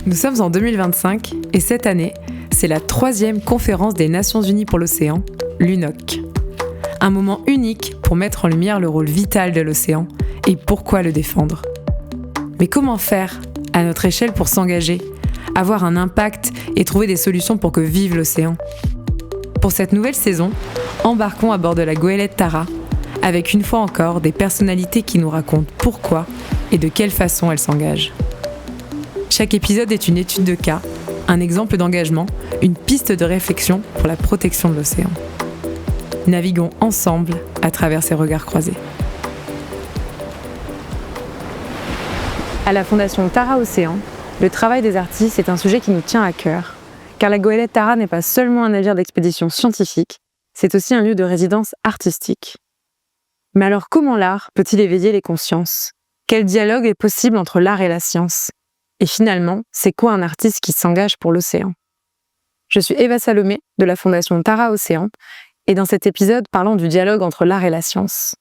Nous sommes en 2025 et cette année, c'est la 3e conférence des Nations Unies pour l'océan, l'UNOC. Un moment unique pour mettre en lumière le rôle vital de l'océan et pourquoi le défendre. Mais comment faire, à notre échelle, pour s'engager, avoir un impact et trouver des solutions pour que vive l'océan ? Pour cette nouvelle saison, embarquons à bord de la goélette Tara, avec une fois encore des personnalités qui nous racontent pourquoi et de quelle façon elles s'engagent. Chaque épisode est une étude de cas, un exemple d'engagement, une piste de réflexion pour la protection de l'océan. Naviguons ensemble à travers ces regards croisés. À la Fondation Tara Océan, le travail des artistes est un sujet qui nous tient à cœur, car la goélette Tara n'est pas seulement un navire d'expédition scientifique, c'est aussi un lieu de résidence artistique. Mais alors comment l'art peut-il éveiller les consciences ? Quel dialogue est possible entre l'art et la science ? Et finalement, c'est quoi un artiste qui s'engage pour l'océan ? Je suis Eva Salomé de la Fondation Tara Océan et dans cet épisode, parlons du dialogue entre l'art et la science.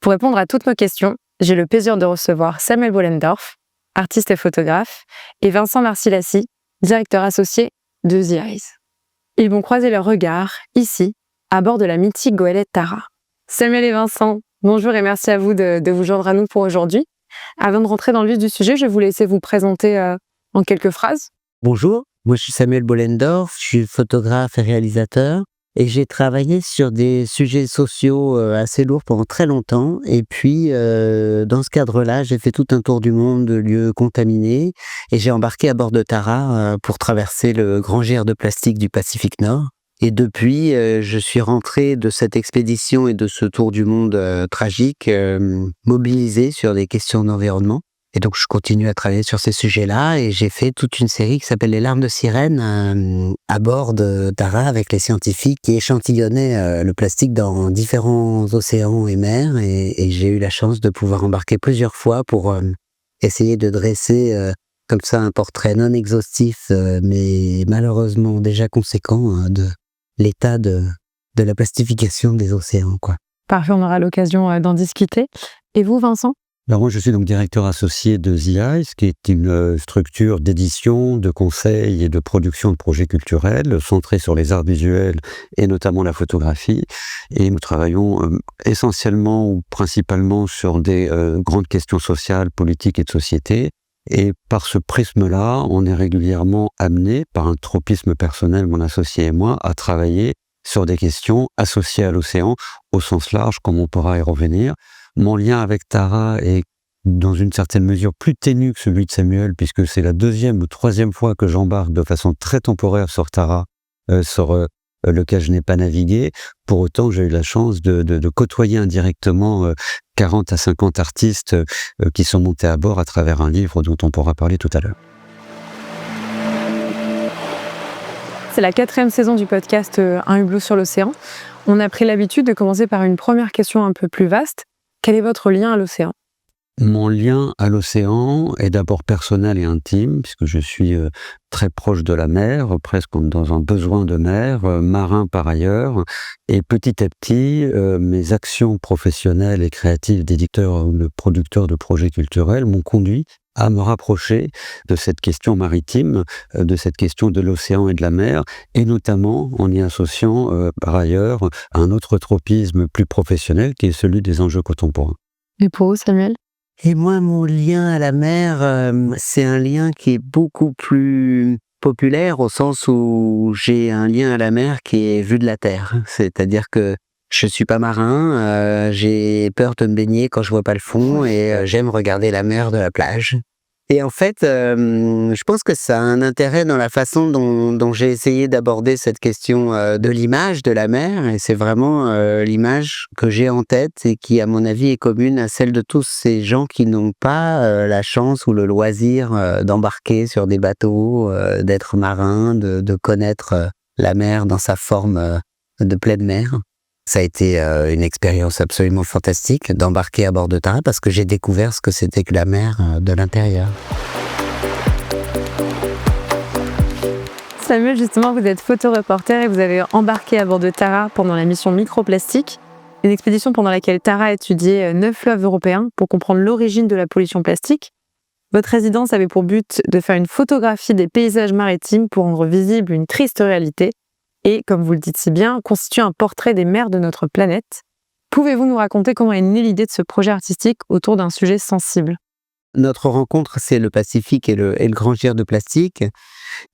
Pour répondre à toutes nos questions, j'ai le plaisir de recevoir Samuel Bollendorf, artiste et photographe, et Vincent Marcilassi, directeur associé de The Eyes. Ils vont croiser leurs regards, ici, à bord de la mythique goélette Tara. Samuel et Vincent, bonjour et merci à vous de vous joindre à nous pour aujourd'hui. Avant de rentrer dans le vif du sujet, je vais vous laisser vous présenter en quelques phrases. Bonjour, moi je suis Samuel Bollendorf, je suis photographe et réalisateur et j'ai travaillé sur des sujets sociaux assez lourds pendant très longtemps et puis dans ce cadre-là, j'ai fait tout un tour du monde de lieux contaminés et j'ai embarqué à bord de Tara pour traverser le grand gyre de plastique du Pacifique Nord. Et depuis, je suis rentré de cette expédition et de ce tour du monde tragique, mobilisé sur des questions d'environnement. Et donc, je continue à travailler sur ces sujets-là et j'ai fait toute une série qui s'appelle Les larmes de sirène à bord de Tara avec les scientifiques qui échantillonnaient le plastique dans différents océans et mers. Et j'ai eu la chance de pouvoir embarquer plusieurs fois pour essayer de dresser comme ça un portrait non exhaustif, mais malheureusement déjà conséquent de l'état de la plastification des océans, quoi. Parfait, on aura l'occasion d'en discuter. Et vous, Vincent ? Alors moi, je suis donc directeur associé de The Eyes, qui est une structure d'édition, de conseil et de production de projets culturels centrés sur les arts visuels et notamment la photographie. Et nous travaillons essentiellement ou principalement sur des grandes questions sociales, politiques et de société. Et par ce prisme-là, on est régulièrement amené, par un tropisme personnel, mon associé et moi, à travailler sur des questions associées à l'océan, au sens large, comme on pourra y revenir. Mon lien avec Tara est, dans une certaine mesure, plus ténu que celui de Samuel, puisque c'est la 2e ou 3e fois que j'embarque de façon très temporaire sur Tara, sur lequel je n'ai pas navigué. Pour autant, j'ai eu la chance de côtoyer indirectement 40 à 50 artistes qui sont montés à bord à travers un livre dont on pourra parler tout à l'heure. C'est la 4e saison du podcast Un hublot sur l'océan. On a pris l'habitude de commencer par une première question un peu plus vaste. Quel est votre lien à l'océan ? Mon lien à l'océan est d'abord personnel et intime, puisque je suis très proche de la mer, presque comme dans un besoin de mer, marin par ailleurs. Et petit à petit, mes actions professionnelles et créatives d'éditeur ou de producteur de projets culturels m'ont conduit à me rapprocher de cette question maritime, de cette question de l'océan et de la mer, et notamment en y associant par ailleurs un autre tropisme plus professionnel qui est celui des enjeux contemporains. Et pour vous, Samuel ? Et moi, mon lien à la mer, c'est un lien qui est beaucoup plus populaire au sens où j'ai un lien à la mer qui est vu de la terre. C'est-à-dire que je suis pas marin, j'ai peur de me baigner quand je vois pas le fond et j'aime regarder la mer de la plage. Et en fait, je pense que ça a un intérêt dans la façon dont j'ai essayé d'aborder cette question de l'image de la mer. Et c'est vraiment l'image que j'ai en tête et qui, à mon avis, est commune à celle de tous ces gens qui n'ont pas la chance ou le loisir d'embarquer sur des bateaux, d'être marin, de connaître la mer dans sa forme de pleine mer. Ça a été une expérience absolument fantastique d'embarquer à bord de Tara parce que j'ai découvert ce que c'était que la mer de l'intérieur. Samuel, justement, vous êtes photoreporter et vous avez embarqué à bord de Tara pendant la mission Microplastique, une expédition pendant laquelle Tara a étudié 9 fleuves européens pour comprendre l'origine de la pollution plastique. Votre résidence avait pour but de faire une photographie des paysages maritimes pour rendre visible une triste réalité et, comme vous le dites si bien, constituer un portrait des mers de notre planète. Pouvez-vous nous raconter comment est née l'idée de ce projet artistique autour d'un sujet sensible ? Notre rencontre, c'est le Pacifique et le grand gir de plastique.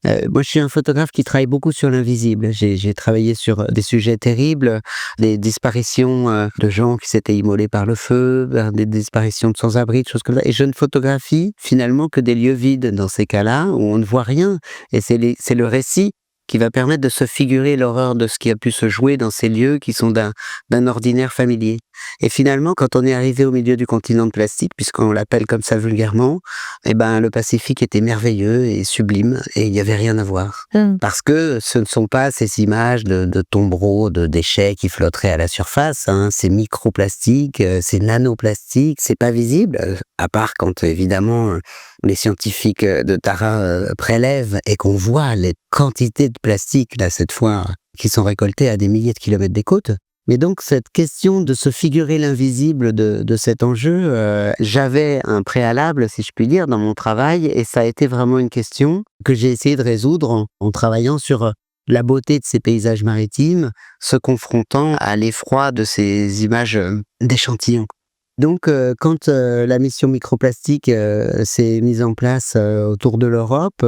Moi, je suis un photographe qui travaille beaucoup sur l'invisible. J'ai travaillé sur des sujets terribles, des disparitions de gens qui s'étaient immolés par le feu, des disparitions de sans-abri, de choses comme ça. Et je ne photographie finalement que des lieux vides dans ces cas-là, où on ne voit rien. Et c'est le récit qui va permettre de se figurer l'horreur de ce qui a pu se jouer dans ces lieux qui sont d'un ordinaire familier. Et finalement, quand on est arrivé au milieu du continent de plastique, puisqu'on l'appelle comme ça vulgairement, le Pacifique était merveilleux et sublime et il n'y avait rien à voir. Parce que ce ne sont pas ces images de tombereaux, de déchets qui flotteraient à la surface, c'est microplastique, c'est nanoplastique, c'est pas visible, à part quand évidemment les scientifiques de Tara prélèvent et qu'on voit les quantités de plastique, là cette fois, qui sont récoltées à des milliers de kilomètres des côtes. Mais donc cette question de se figurer l'invisible de cet enjeu, j'avais un préalable, si je puis dire, dans mon travail, et ça a été vraiment une question que j'ai essayé de résoudre en travaillant sur la beauté de ces paysages maritimes, se confrontant à l'effroi de ces images d'échantillons. Donc quand la mission microplastique s'est mise en place autour de l'Europe,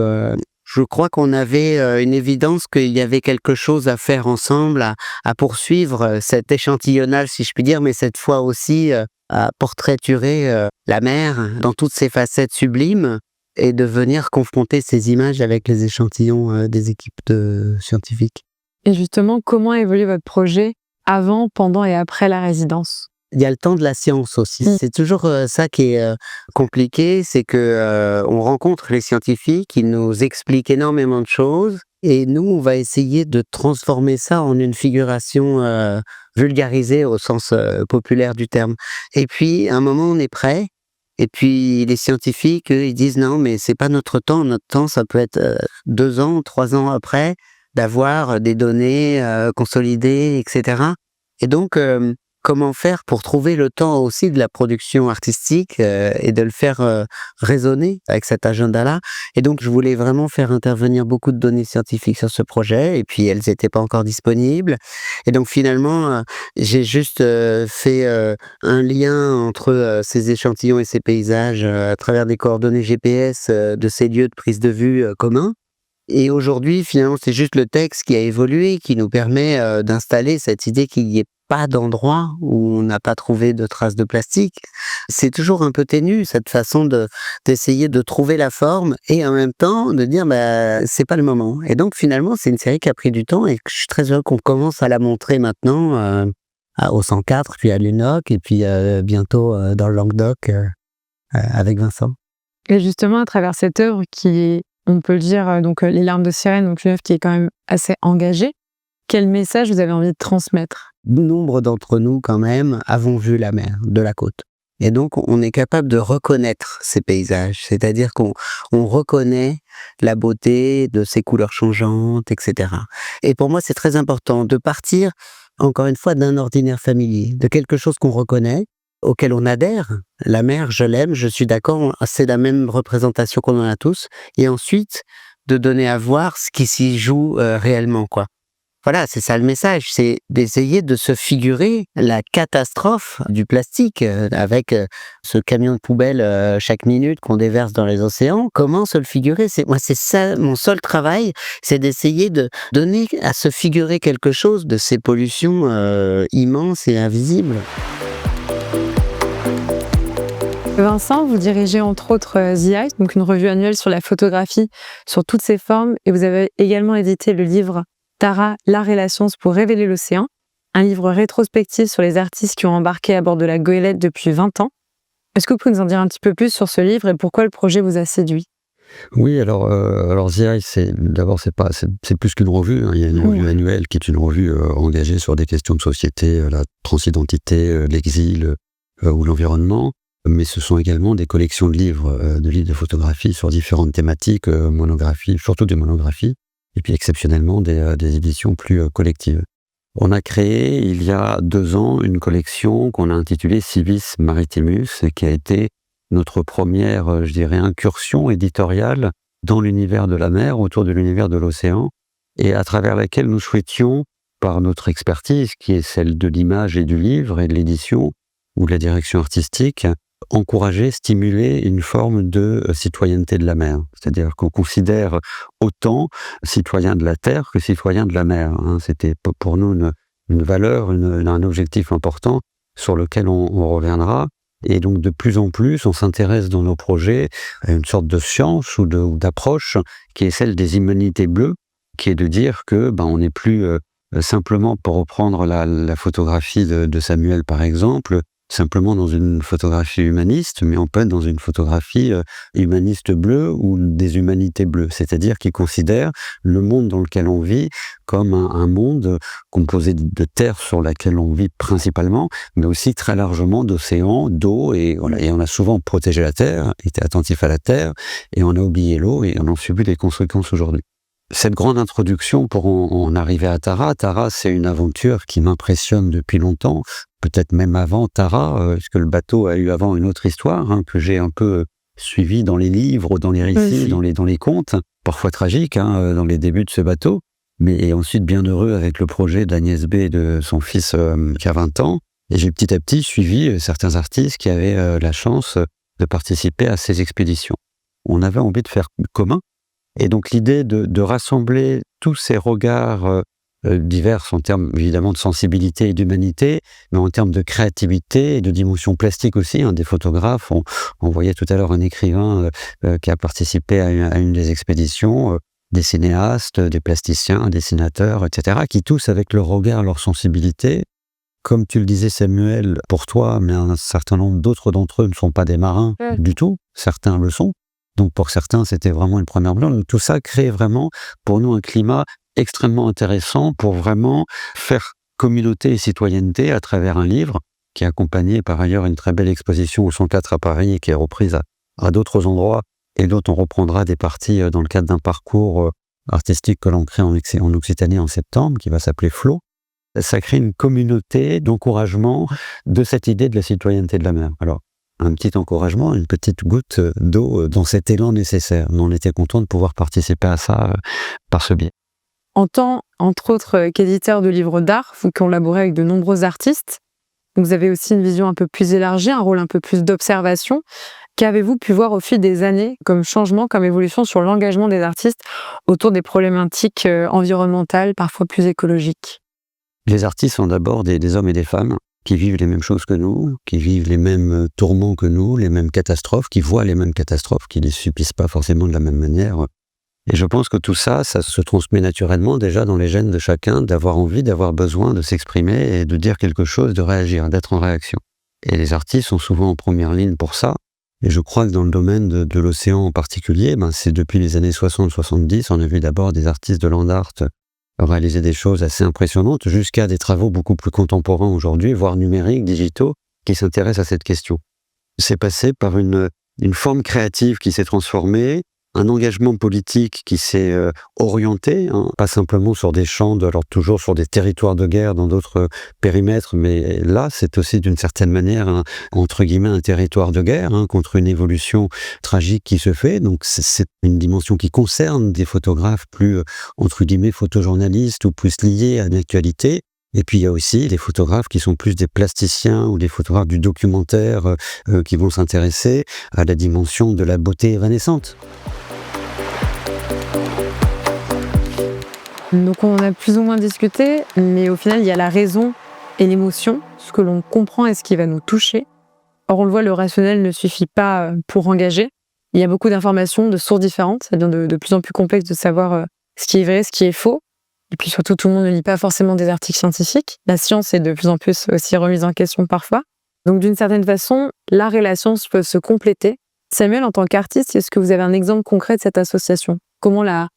je crois qu'on avait une évidence qu'il y avait quelque chose à faire ensemble, à poursuivre cet échantillonnage, si je puis dire, mais cette fois aussi à portraiturer la mer dans toutes ses facettes sublimes et de venir confronter ces images avec les échantillons des équipes de scientifiques. Et justement, comment a évolué votre projet avant, pendant et après la résidence ? Il y a le temps de la science aussi. C'est toujours ça qui est compliqué, c'est que on rencontre les scientifiques, ils nous expliquent énormément de choses, et nous, on va essayer de transformer ça en une figuration vulgarisée au sens populaire du terme. Et puis, à un moment, on est prêt, et puis les scientifiques, eux, ils disent non, mais c'est pas notre temps. Notre temps, ça peut être 2 ans, 3 ans après, d'avoir des données consolidées, etc. Et donc, comment faire pour trouver le temps aussi de la production artistique et de le faire résonner avec cet agenda-là. Et donc, je voulais vraiment faire intervenir beaucoup de données scientifiques sur ce projet, et puis elles n'étaient pas encore disponibles. Et donc, finalement, j'ai juste fait un lien entre ces échantillons et ces paysages à travers des coordonnées GPS de ces lieux de prise de vue communs. Et aujourd'hui, finalement, c'est juste le texte qui a évolué, qui nous permet d'installer cette idée qu'il n'y ait pas d'endroit où on n'a pas trouvé de traces de plastique. C'est toujours un peu ténu, cette façon d'essayer de trouver la forme et en même temps de dire c'est pas le moment. Et donc finalement, c'est une série qui a pris du temps et je suis très heureux qu'on commence à la montrer maintenant au 104, puis à l'UNOC et puis bientôt dans le Languedoc avec Vincent. Et justement, à travers cette œuvre qui est, on peut le dire, donc Les larmes de sirène, donc une œuvre qui est quand même assez engagée, quel message vous avez envie de transmettre ? Nombre d'entre nous, quand même, avons vu la mer de la côte. Et donc, on est capable de reconnaître ces paysages. C'est-à-dire qu'on reconnaît la beauté de ces couleurs changeantes, etc. Et pour moi, c'est très important de partir, encore une fois, d'un ordinaire familier, de quelque chose qu'on reconnaît, auquel on adhère. La mer, je l'aime, je suis d'accord, c'est la même représentation qu'on en a tous. Et ensuite, de donner à voir ce qui s'y joue réellement, quoi. Voilà, c'est ça le message, c'est d'essayer de se figurer la catastrophe du plastique avec ce camion de poubelle chaque minute qu'on déverse dans les océans. Comment se le figurer ? C'est ça, mon seul travail, c'est d'essayer de donner à se figurer quelque chose de ces pollutions immenses et invisibles. Vincent, vous dirigez entre autres The Eyes, donc une revue annuelle sur la photographie, sur toutes ses formes, et vous avez également édité le livre Tara, l'art et la science pour révéler l'océan, un livre rétrospectif sur les artistes qui ont embarqué à bord de la goélette depuis 20 ans. Est-ce que vous pouvez nous en dire un petit peu plus sur ce livre et pourquoi le projet vous a séduit ? Oui, alors The Eyes, c'est plus qu'une revue. Il y a une revue annuelle qui est une revue engagée sur des questions de société, la transidentité, l'exil ou l'environnement. Mais ce sont également des collections de livres de photographie sur différentes thématiques, monographies, surtout des monographies. Et puis exceptionnellement des éditions plus collectives. On a créé il y a 2 ans une collection qu'on a intitulée Civis Maritimus et qui a été notre première, je dirais, incursion éditoriale dans l'univers de la mer, autour de l'univers de l'océan, et à travers laquelle nous souhaitions, par notre expertise, qui est celle de l'image et du livre et de l'édition, ou de la direction artistique, encourager, stimuler une forme de citoyenneté de la mer. C'est-à-dire qu'on considère autant citoyen de la terre que citoyen de la mer. C'était pour nous une valeur, un objectif important sur lequel on reviendra. Et donc de plus en plus, on s'intéresse dans nos projets à une sorte de science ou d'approche qui est celle des humanités bleues, qui est de dire que on n'est plus simplement, pour reprendre la photographie de Samuel par exemple, simplement dans une photographie humaniste, mais on peut être dans une photographie humaniste bleue ou des humanités bleues, c'est-à-dire qui considère le monde dans lequel on vit comme un monde composé de terre sur laquelle on vit principalement, mais aussi très largement d'océans, d'eau, et voilà. Et on a souvent protégé la terre, été attentif à la terre, et on a oublié l'eau, et on en subit les conséquences aujourd'hui. Cette grande introduction pour en arriver à Tara. Tara, c'est une aventure qui m'impressionne depuis longtemps, peut-être même avant Tara, parce que le bateau a eu avant une autre histoire, que j'ai un peu suivie dans les livres, dans les récits, Oui. dans les contes, parfois tragiques, dans les débuts de ce bateau, mais ensuite bien heureux avec le projet d'Agnès B et de son fils qui a 20 ans. Et j'ai petit à petit suivi certains artistes qui avaient la chance de participer à ces expéditions. On avait envie de faire commun. Et donc l'idée de rassembler tous ces regards divers en termes évidemment de sensibilité et d'humanité, mais en termes de créativité et de dimension plastique aussi, des photographes. On voyait tout à l'heure un écrivain qui a participé à une des expéditions, des cinéastes, des plasticiens, dessinateurs, etc., qui tous avec leur regard, leur sensibilité. Comme tu le disais Samuel, pour toi, mais un certain nombre d'autres d'entre eux ne sont pas des marins du tout, certains le sont. Donc pour certains, c'était vraiment une première blonde. Donc tout ça crée vraiment pour nous un climat extrêmement intéressant pour vraiment faire communauté et citoyenneté à travers un livre qui est accompagné par ailleurs une très belle exposition au 104 à Paris et qui est reprise à d'autres endroits et dont on reprendra des parties dans le cadre d'un parcours artistique que l'on crée en Occitanie en septembre, qui va s'appeler Flow. Ça crée une communauté d'encouragement de cette idée de la citoyenneté de la mer. Alors, un petit encouragement, une petite goutte d'eau dans cet élan nécessaire. On était content de pouvoir participer à ça par ce biais. En tant, entre autres, qu'éditeur de livres d'art, vous collaborez avec de nombreux artistes. Donc vous avez aussi une vision un peu plus élargie, un rôle un peu plus d'observation. Qu'avez-vous pu voir au fil des années comme changement, comme évolution sur l'engagement des artistes autour des problématiques environnementales, parfois plus écologiques ? Les artistes sont d'abord des hommes et des femmes qui vivent les mêmes choses que nous, qui vivent les mêmes tourments que nous, les mêmes catastrophes, qui voient les mêmes catastrophes, qui ne les subissent pas forcément de la même manière. Et je pense que tout ça, ça se transmet naturellement déjà dans les gènes de chacun, d'avoir envie, d'avoir besoin de s'exprimer et de dire quelque chose, de réagir, d'être en réaction. Et les artistes sont souvent en première ligne pour ça. Et je crois que dans le domaine de l'océan en particulier, c'est depuis les années 60-70, on a vu d'abord des artistes de land art réaliser des choses assez impressionnantes, jusqu'à des travaux beaucoup plus contemporains aujourd'hui, voire numériques, digitaux, qui s'intéressent à cette question. C'est passé par une forme créative qui s'est transformée, un engagement politique qui s'est orienté, pas simplement sur des champs, alors toujours sur des territoires de guerre dans d'autres périmètres, mais là, c'est aussi d'une certaine manière, entre guillemets, un territoire de guerre, contre une évolution tragique qui se fait. Donc c'est une dimension qui concerne des photographes plus, entre guillemets, photojournalistes ou plus liés à l'actualité. Et puis il y a aussi des photographes qui sont plus des plasticiens ou des photographes du documentaire qui vont s'intéresser à la dimension de la beauté évanescente. Donc on en a plus ou moins discuté, mais au final, il y a la raison et l'émotion, ce que l'on comprend et ce qui va nous toucher. Or, on le voit, le rationnel ne suffit pas pour engager. Il y a beaucoup d'informations, de sources différentes. Ça devient de plus en plus complexe de savoir ce qui est vrai, ce qui est faux. Et puis surtout, tout le monde ne lit pas forcément des articles scientifiques. La science est de plus en plus aussi remise en question parfois. Donc d'une certaine façon, l'art et la science peuvent se compléter. Samuel, en tant qu'artiste, est-ce que vous avez un exemple concret de cette association ? Comment la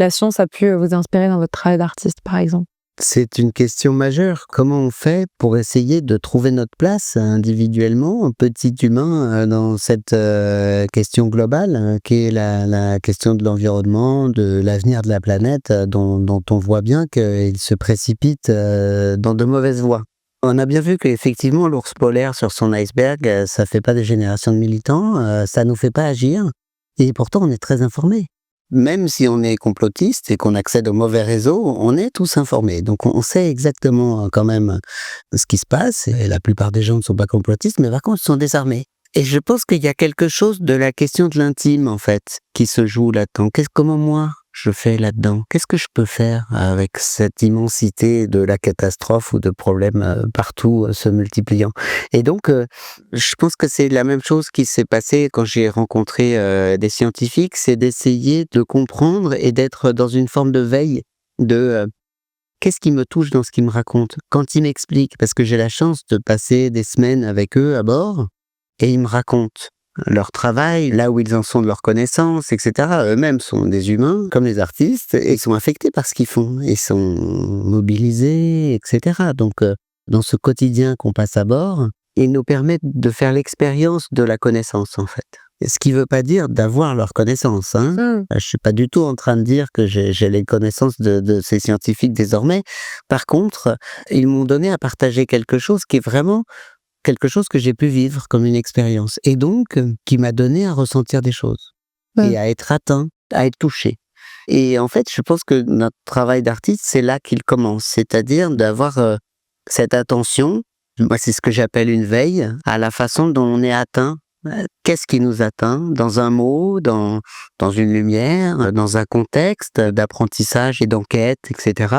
science a pu vous inspirer dans votre travail d'artiste, par exemple ? C'est une question majeure. Comment on fait pour essayer de trouver notre place individuellement, petit humain, dans cette question globale, qui est la question de l'environnement, de l'avenir de la planète, dont on voit bien qu'il se précipite dans de mauvaises voies. On a bien vu qu'effectivement, l'ours polaire sur son iceberg, ça fait pas des générations de militants, ça nous fait pas agir et pourtant on est très informés. Même si on est complotiste et qu'on accède aux mauvais réseaux, on est tous informés. Donc on sait exactement quand même ce qui se passe et la plupart des gens ne sont pas complotistes, mais par contre, ils sont désarmés. Et je pense qu'il y a quelque chose de la question de l'intime, en fait, qui se joue là-dedans. Comment moi je fais là-dedans? Qu'est-ce que je peux faire avec cette immensité de la catastrophe ou de problèmes partout se multipliant? Et donc, je pense que c'est la même chose qui s'est passée quand j'ai rencontré des scientifiques, c'est d'essayer de comprendre et d'être dans une forme de veille de qu'est-ce qui me touche dans ce qu'ils me racontent? Quand ils m'expliquent, parce que j'ai la chance de passer des semaines avec eux à bord, et ils me racontent leur travail, là où ils en sont de leurs connaissances, etc. Eux-mêmes sont des humains, comme les artistes, et ils sont affectés par ce qu'ils font. Ils sont mobilisés, etc. Donc, dans ce quotidien qu'on passe à bord, ils nous permettent de faire l'expérience de la connaissance, en fait. Et ce qui ne veut pas dire d'avoir leur connaissance, hein. Je suis pas du tout en train de dire que j'ai les connaissances de ces scientifiques désormais. Par contre, ils m'ont donné à partager quelque chose qui est vraiment quelque chose que j'ai pu vivre comme une expérience et donc qui m'a donné à ressentir des choses et à être atteint, à être touché. Et en fait, je pense que notre travail d'artiste, c'est là qu'il commence, c'est-à-dire d'avoir cette attention, moi c'est ce que j'appelle une veille, à la façon dont on est atteint. Qu'est-ce qui nous atteint dans un mot, dans une lumière, dans un contexte d'apprentissage et d'enquête, etc.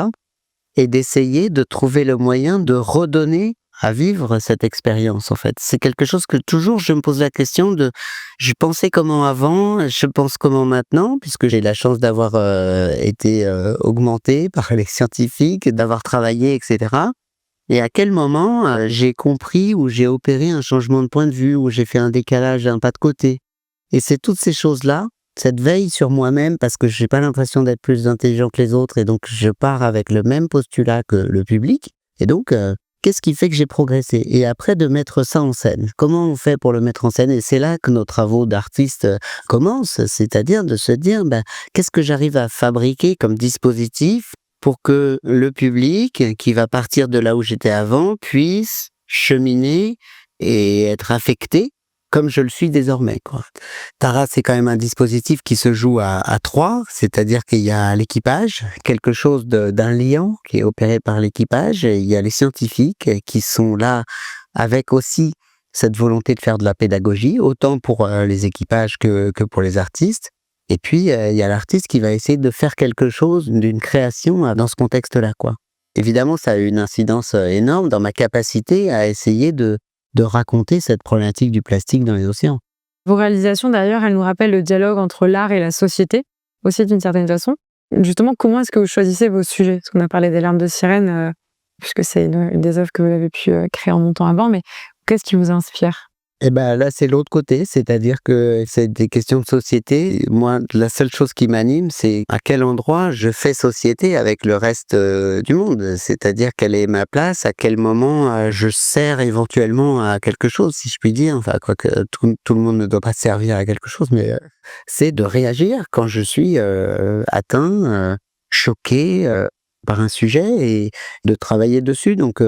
Et d'essayer de trouver le moyen de redonner à vivre cette expérience, en fait. C'est quelque chose que toujours je me pose la question de, je pensais comment avant, je pense comment maintenant, puisque j'ai la chance d'avoir été augmenté par les scientifiques, d'avoir travaillé, etc. Et à quel moment j'ai compris ou j'ai opéré un changement de point de vue, ou j'ai fait un décalage, un pas de côté. Et c'est toutes ces choses-là, cette veille sur moi-même, parce que j'ai pas l'impression d'être plus intelligent que les autres, et donc je pars avec le même postulat que le public. Et donc, qu'est-ce qui fait que j'ai progressé? Et après, de mettre ça en scène. Comment on fait pour le mettre en scène? Et c'est là que nos travaux d'artistes commencent, c'est-à-dire de se dire, qu'est-ce que j'arrive à fabriquer comme dispositif pour que le public, qui va partir de là où j'étais avant, puisse cheminer et être affecté comme je le suis désormais, quoi. Tara, c'est quand même un dispositif qui se joue à trois, c'est-à-dire qu'il y a l'équipage, quelque chose d'un liant qui est opéré par l'équipage, et il y a les scientifiques qui sont là avec aussi cette volonté de faire de la pédagogie, autant pour les équipages que pour les artistes. Et puis, il y a l'artiste qui va essayer de faire quelque chose d'une création dans ce contexte-là, quoi. Évidemment, ça a eu une incidence énorme dans ma capacité à essayer de raconter cette problématique du plastique dans les océans. Vos réalisations, d'ailleurs, elles nous rappellent le dialogue entre l'art et la société, aussi d'une certaine façon. Justement, comment est-ce que vous choisissez vos sujets? Parce qu'on a parlé des larmes de sirène, puisque c'est une des œuvres que vous avez pu créer en montant à bord, mais qu'est-ce qui vous inspire? Et là, c'est l'autre côté, c'est-à-dire que c'est des questions de société. Moi, la seule chose qui m'anime, c'est à quel endroit je fais société avec le reste du monde. C'est-à-dire quelle est ma place, à quel moment je sers éventuellement à quelque chose, si je puis dire. Enfin, quoique tout le monde ne doit pas servir à quelque chose, mais c'est de réagir quand je suis atteint, choqué par un sujet et de travailler dessus. Donc,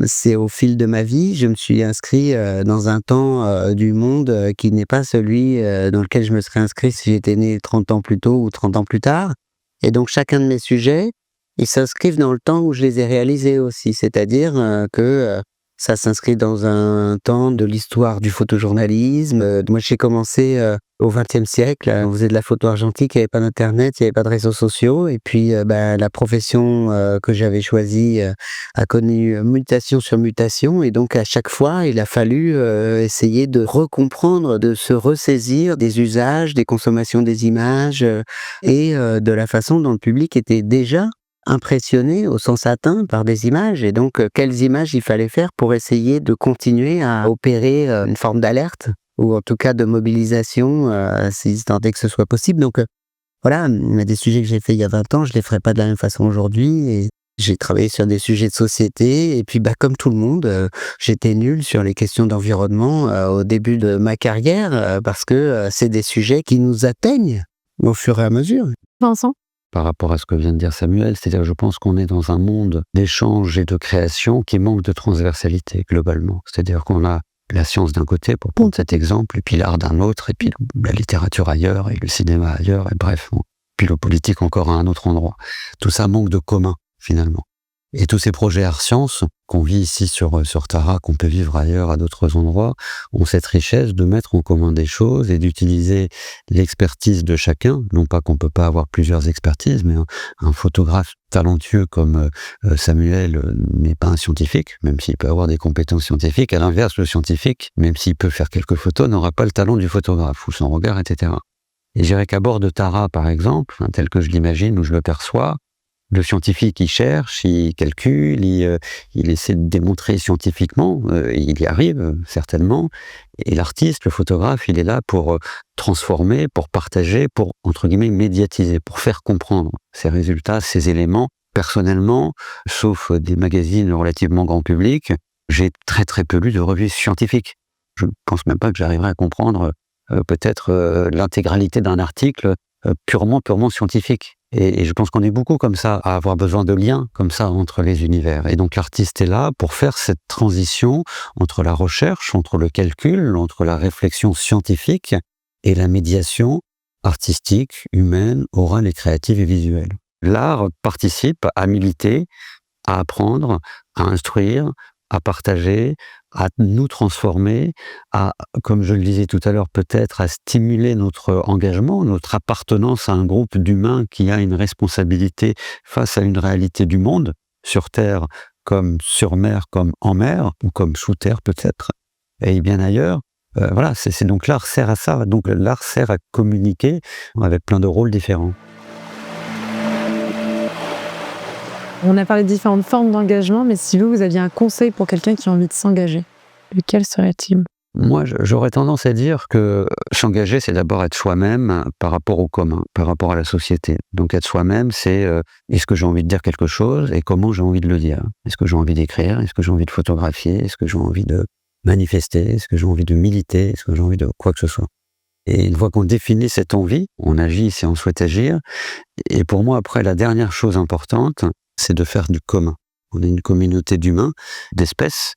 c'est au fil de ma vie, je me suis inscrit dans un temps du monde qui n'est pas celui dans lequel je me serais inscrit si j'étais né 30 ans plus tôt ou 30 ans plus tard. Et donc, chacun de mes sujets, ils s'inscrivent dans le temps où je les ai réalisés aussi. C'est-à-dire que ça s'inscrit dans un temps de l'histoire du photojournalisme. Moi, j'ai commencé au XXe siècle. On faisait de la photo argentique, il n'y avait pas d'internet, il n'y avait pas de réseaux sociaux. Et puis, la profession que j'avais choisie a connu mutation sur mutation. Et donc, à chaque fois, il a fallu essayer de recomprendre, de se ressaisir des usages, des consommations des images et de la façon dont le public était déjà impressionné au sens atteint par des images, et donc quelles images il fallait faire pour essayer de continuer à opérer une forme d'alerte ou en tout cas de mobilisation si tant est que ce soit possible. Donc voilà, il y a des sujets que j'ai fait il y a 20 ans, je les ferai pas de la même façon aujourd'hui, et j'ai travaillé sur des sujets de société, et puis comme tout le monde, j'étais nul sur les questions d'environnement au début de ma carrière parce que c'est des sujets qui nous atteignent au fur et à mesure. Vincent? par rapport à ce que vient de dire Samuel, c'est-à-dire je pense qu'on est dans un monde d'échange et de création qui manque de transversalité globalement. C'est-à-dire qu'on a la science d'un côté, pour prendre cet exemple, et puis l'art d'un autre, et puis la littérature ailleurs, et le cinéma ailleurs, et bref, bon. Puis le politique encore à un autre endroit. Tout ça manque de commun, finalement. Et tous ces projets art sciences qu'on vit ici sur Tara, qu'on peut vivre ailleurs à d'autres endroits, ont cette richesse de mettre en commun des choses et d'utiliser l'expertise de chacun. Non pas qu'on peut pas avoir plusieurs expertises, mais un photographe talentueux comme Samuel n'est pas un scientifique, même s'il peut avoir des compétences scientifiques. À l'inverse, le scientifique, même s'il peut faire quelques photos, n'aura pas le talent du photographe ou son regard, etc. Et je dirais qu'à bord de Tara, par exemple, tel que je l'imagine ou je le perçois, le scientifique, il cherche, il calcule, il essaie de démontrer scientifiquement, il y arrive certainement. Et l'artiste, le photographe, il est là pour transformer, pour partager, pour, entre guillemets, médiatiser, pour faire comprendre ces résultats, ces éléments. Personnellement, sauf des magazines relativement grand public, j'ai très très peu lu de revues scientifiques. Je ne pense même pas que j'arriverai à comprendre peut-être l'intégralité d'un article purement scientifique. Et je pense qu'on est beaucoup comme ça, à avoir besoin de liens comme ça entre les univers. Et donc l'artiste est là pour faire cette transition entre la recherche, entre le calcul, entre la réflexion scientifique et la médiation artistique, humaine, orale et créative et visuelle. L'art participe à militer, à apprendre, à instruire, à partager, à nous transformer, à, comme je le disais tout à l'heure, peut-être à stimuler notre engagement, notre appartenance à un groupe d'humains qui a une responsabilité face à une réalité du monde, sur Terre comme sur mer, comme en mer, ou comme sous terre peut-être, et bien ailleurs. Voilà, c'est donc l'art sert à ça, donc l'art sert à communiquer avec plein de rôles différents. On a parlé de différentes formes d'engagement, mais si vous aviez un conseil pour quelqu'un qui a envie de s'engager, lequel serait-il ? Moi, j'aurais tendance à dire que s'engager, c'est d'abord être soi-même par rapport au commun, par rapport à la société. Donc être soi-même, c'est est-ce que j'ai envie de dire quelque chose et comment j'ai envie de le dire ? Est-ce que j'ai envie d'écrire ? Est-ce que j'ai envie de photographier ? Est-ce que j'ai envie de manifester ? Est-ce que j'ai envie de militer ? Est-ce que j'ai envie de quoi que ce soit ? Et une fois qu'on définit cette envie, on agit si on souhaite agir. Et pour moi, après, la dernière chose importante, c'est de faire du commun. On est une communauté d'humains, d'espèces,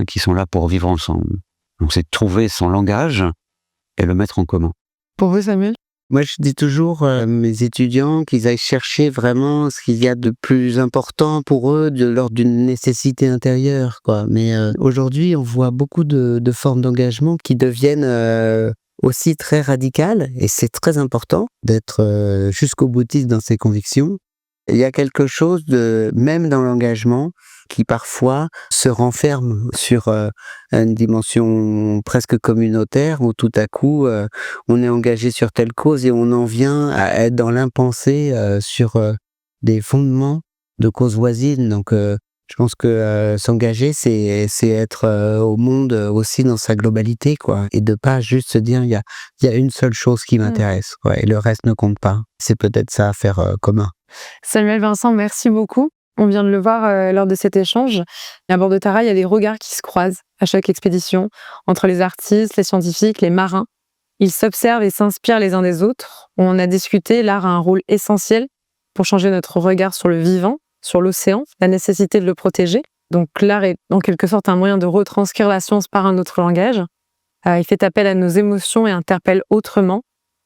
qui sont là pour vivre ensemble. Donc c'est de trouver son langage et le mettre en commun. Pour vous, Samuel ? Moi, je dis toujours à mes étudiants qu'ils aillent chercher vraiment ce qu'il y a de plus important pour eux, de l'ordre d'une nécessité intérieure, quoi. Mais aujourd'hui, on voit beaucoup de formes d'engagement qui deviennent aussi très radicales, et c'est très important d'être jusqu'au boutiste dans ses convictions. Il y a quelque chose de, même dans l'engagement, qui parfois se renferme sur une dimension presque communautaire, où tout à coup on est engagé sur telle cause et on en vient à être dans l'impensé sur des fondements de causes voisines. Donc je pense que s'engager, c'est être au monde aussi dans sa globalité, quoi, et de pas juste se dire il y a une seule chose qui m'intéresse, quoi, et le reste ne compte pas. C'est peut-être ça à faire commun. Samuel, Vincent, merci beaucoup. On vient de le voir lors de cet échange. À bord de Tara, il y a des regards qui se croisent à chaque expédition, entre les artistes, les scientifiques, les marins. Ils s'observent et s'inspirent les uns des autres. On a discuté, l'art a un rôle essentiel pour changer notre regard sur le vivant, sur l'océan, la nécessité de le protéger. Donc l'art est en quelque sorte un moyen de retranscrire la science par un autre langage. Il fait appel à nos émotions et interpelle autrement.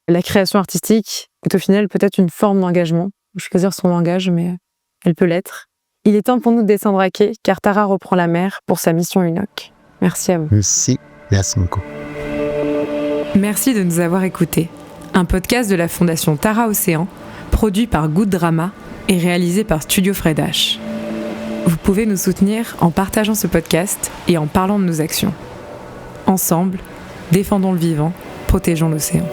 La création artistique est au final peut-être une forme d'engagement. Choisir son langage, mais elle peut l'être. Il est temps pour nous de descendre à quai, car Tara reprend la mer pour sa mission UNOC. Merci à vous. Merci beaucoup. Merci de nous avoir écoutés. Un podcast de la Fondation Tara Océan, produit par Good Drama et réalisé par Studio Fred H. Vous pouvez nous soutenir en partageant ce podcast et en parlant de nos actions. Ensemble, défendons le vivant, protégeons l'océan.